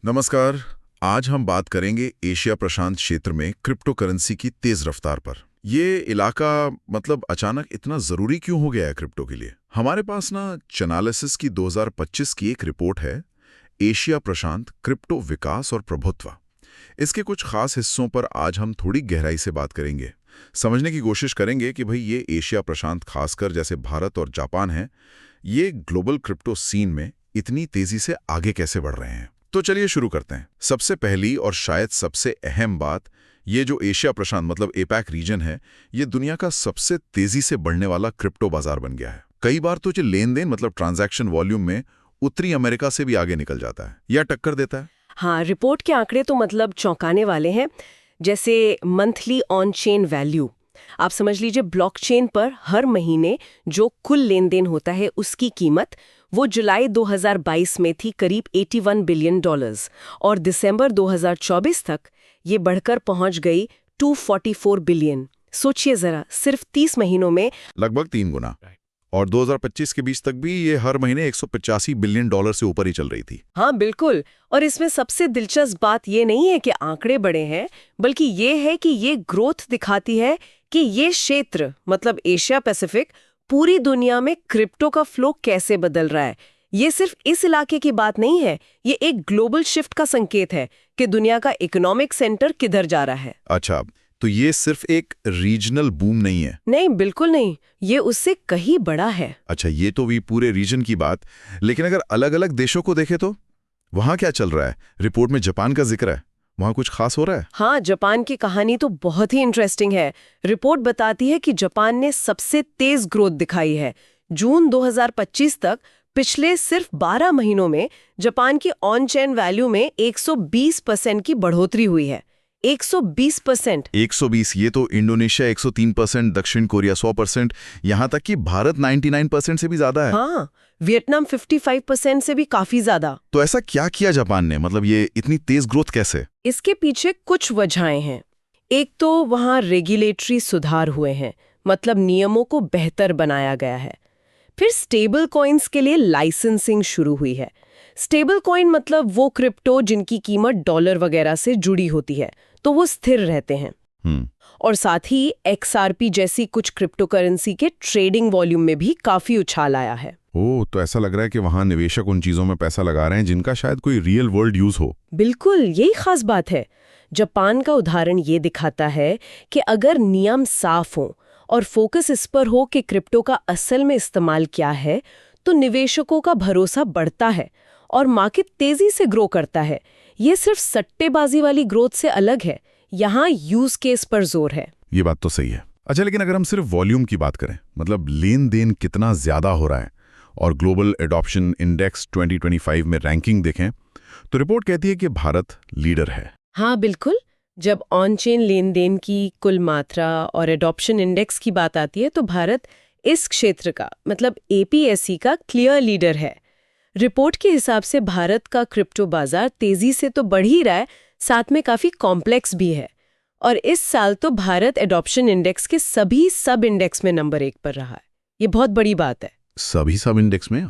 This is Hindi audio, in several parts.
नमस्कार। आज हम बात करेंगे एशिया प्रशांत क्षेत्र में क्रिप्टो करेंसी की तेज रफ्तार पर। ये इलाका मतलब अचानक इतना जरूरी क्यों हो गया है क्रिप्टो के लिए? हमारे पास ना चनालिसिस की 2025 की एक रिपोर्ट है, एशिया प्रशांत क्रिप्टो विकास और प्रभुत्व। इसके कुछ खास हिस्सों पर आज हम थोड़ी गहराई से बात करेंगे, समझने की कोशिश करेंगे कि भाई ये एशिया प्रशांत खासकर जैसे भारत और जापान है, ये ग्लोबल क्रिप्टो सीन में इतनी तेजी से आगे कैसे बढ़ रहे हैं। तो चलिए शुरू करते हैं। सबसे पहली और शायद सबसे अहम बात, ये जो एशिया प्रशांत मतलब एपैक रीजन है, ये दुनिया का सबसे तेजी से बढ़ने वाला क्रिप्टो बाजार बन गया है। कई बार तो जो लेन देन मतलब ट्रांजैक्शन वॉल्यूम में उत्तरी अमेरिका से भी आगे निकल जाता है या टक्कर देता है। हाँ, रिपोर्ट के आंकड़े तो मतलब चौंकाने वाले हैं। जैसे मंथली ऑन चेन वैल्यू, आप समझ लीजिए ब्लॉकचेन पर हर महीने जो कुल लेन देन होता है उसकी कीमत, वो जुलाई 2022 में थी करीब $81 बिलियन और दिसंबर 2024 तक ये बढ़कर पहुंच गई 244 बिलियन। सोचिए जरा, सिर्फ 30 महीनों में लगभग 3 गुना। और 2025 के बीच तक भी ये हर महीने $185 बिलियन से ऊपर ही चल रही थी। हाँ बिल्कुल। और इसमें सबसे दिलचस्प बात ये नहीं है कि आंकड़े बड़े हैं, बल्कि ये है कि ये ग्रोथ दिखाती है कि ये क्षेत्र मतलब एशिया पैसिफिक पूरी दुनिया में क्रिप्टो का फ्लो कैसे बदल रहा है। ये सिर्फ इस इलाके की बात नहीं है, ये एक ग्लोबल शिफ्ट का संकेत है कि दुनिया का इकोनॉमिक सेंटर किधर जा रहा है। अच्छा, तो ये सिर्फ एक रीजनल बूम नहीं है? नहीं, बिल्कुल नहीं, ये उससे कहीं बड़ा है। अच्छा, ये तो भी पूरे रीजन की बात, लेकिन अगर अलग अलग देशों को देखें तो वहां क्या चल रहा है? रिपोर्ट में जापान का जिक्र है, वहां कुछ खास हो रहा है? हाँ, जापान की कहानी तो बहुत ही इंटरेस्टिंग है। रिपोर्ट बताती है कि जापान ने सबसे तेज ग्रोथ दिखाई है। जून 2025 तक पिछले सिर्फ 12 महीनों में जापान की ऑन चेन वैल्यू में 120% की बढ़ोतरी हुई है। 120%। 120, ये तो इंडोनेशिया 103%, दक्षिण कोरिया 100%, यहां तक कि भारत 99% से भी ज्यादा है। हाँ, वियतनाम 55% से भी काफी ज्यादा। तो ऐसा क्या किया जापान ने, मतलब ये इतनी तेज ग्रोथ कैसे? इसके पीछे कुछ वजहें हैं। एक तो वहाँ रेगुलेटरी सुधार हुए हैं, मतलब नियमों को बेहतर बनाया गया है। फिर स्टेबल कॉइन्स के लिए लाइसेंसिंग शुरू हुई है। स्टेबल कॉइन मतलब वो क्रिप्टो जिनकी कीमत डॉलर वगैरह से जुड़ी होती है, तो वो स्थिर रहते हैं। और साथ ही XRP जैसी कुछ क्रिप्टो करेंसी के ट्रेडिंग वॉल्यूम में भी काफी उछाल आया है। ओह, तो ऐसा लग रहा है कि वहां निवेशक उन चीजों में पैसा लगा रहे हैं जिनका शायद कोई रियल वर्ल्ड यूज हो। बिल्कुल, यही खास बात है। जापान का उदाहरण ये दिखाता है कि अगर नियम साफ हो और फोकस इस पर हो कि क्रिप्टो का असल में इस्तेमाल क्या है, तो निवेशकों का भरोसा बढ़ता है और मार्केट तेजी से ग्रो करता है। ये सिर्फ सट्टेबाजी वाली ग्रोथ से अलग है, यहाँ यूज केस पर जोर है। ये बात तो सही है। अच्छा, लेकिन अगर हम सिर्फ वॉल्यूम की बात करें, मतलब लेन देन कितना ज्यादा हो रहा है, और ग्लोबल एडॉप्शन इंडेक्स 2025 में रैंकिंग देखें तो रिपोर्ट कहती है कि भारत लीडर है। हाँ बिल्कुल, जब ऑन चेन लेन देन की कुल मात्रा और एडॉप्शन इंडेक्स की बात आती है तो भारत इस क्षेत्र का मतलब APSE का क्लियर लीडर है। रिपोर्ट के हिसाब से भारत का क्रिप्टो बाजार तेजी से तो बढ़ ही रहा है, साथ में काफी कॉम्प्लेक्स भी है। और इस साल तो भारत एडॉप्शन इंडेक्स के सभी सब इंडेक्स में नंबर 1 पर रहा है। ये बहुत बड़ी बात है। सभी सब इंडेक्स में?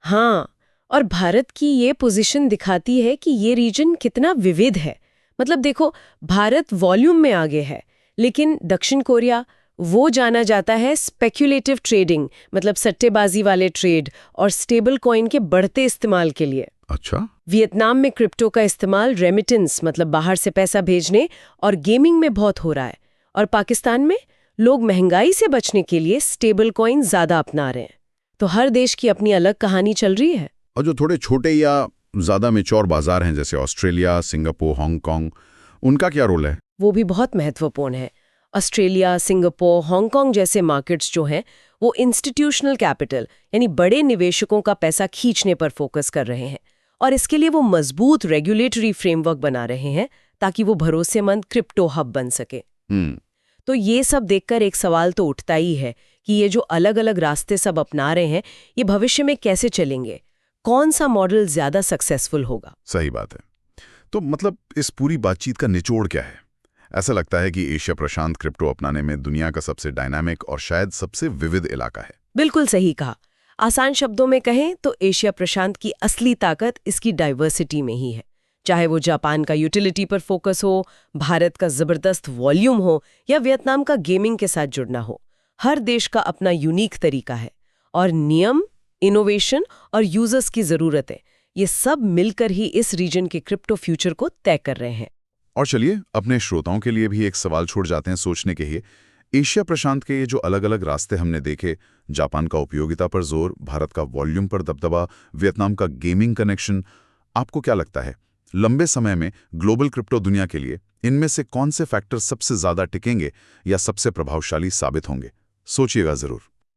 हाँ, और भारत की ये पोजीशन दिखाती है कि ये रीजन कितना विविध है। मतलब देखो, भारत वॉल्यूम में आगे है, लेकिन दक्षिण कोरिया वो जाना जाता है स्पेक्युलेटिव ट्रेडिंग मतलब सट्टेबाजी वाले ट्रेड और स्टेबल कॉइन के बढ़ते इस्तेमाल के लिए। अच्छा। वियतनाम में क्रिप्टो का इस्तेमाल रेमिटेंस मतलब बाहर से पैसा भेजने और गेमिंग में बहुत हो रहा है। और पाकिस्तान में लोग महंगाई से बचने के लिए स्टेबल कॉइन ज्यादा अपना रहे हैं। तो हर देश की अपनी अलग कहानी चल रही है। और जो थोड़े छोटे या ज्यादा मैच्योर बाजार हैं जैसे ऑस्ट्रेलिया, सिंगापुर, हांगकांग, उनका क्या रोल है? वो भी बहुत महत्वपूर्ण है। ऑस्ट्रेलिया, सिंगापुर, हांगकांग जैसे मार्केट्स जो हैं, वो इंस्टीट्यूशनल कैपिटल यानी बड़े निवेशकों का पैसा खींचने पर फोकस कर रहे हैं और इसके लिए वो मजबूत रेगुलेटरी फ्रेमवर्क बना रहे हैं ताकि वो भरोसेमंद क्रिप्टो हब बन सके। तो ये सब देखकर एक सवाल तो उठता ही है कि ये जो अलग अलग रास्ते सब अपना रहे हैं, ये भविष्य में कैसे चलेंगे? कौन सा मॉडल ज्यादा सक्सेसफुल होगा? सही बात है। तो मतलब इस पूरी बातचीत का निचोड़ क्या है? ऐसा लगता है कि एशिया प्रशांत क्रिप्टो अपनाने में दुनिया का सबसे डायनामिक और शायद सबसे विविध इलाका है। बिल्कुल सही कहा। आसान शब्दों में कहें तो एशिया प्रशांत की असली ताकत इसकी डाइवर्सिटी में ही है। चाहे वो जापान का यूटिलिटी पर फोकस हो, भारत का जबरदस्त वॉल्यूम हो या वियतनाम का गेमिंग के साथ जुड़ना हो। हर देश का अपना यूनिक तरीका है और नियम, इनोवेशन और यूजर्स की ज़रूरतें, ये सब मिलकर ही इस रीजन के क्रिप्टो फ्यूचर को तय कर रहे हैं। और चलिए अपने श्रोताओं के लिए भी एक सवाल छोड़ जाते हैं सोचने के लिए। एशिया प्रशांत के ये जो अलग अलग रास्ते हमने देखे, जापान का उपयोगिता पर जोर, भारत का वॉल्यूम पर दबदबा, वियतनाम का गेमिंग कनेक्शन, आपको क्या लगता है लंबे समय में ग्लोबल क्रिप्टो दुनिया के लिए इनमें से कौन से फैक्टर सबसे ज्यादा टिकेंगे या सबसे प्रभावशाली साबित होंगे? सोचिएगा जरूर।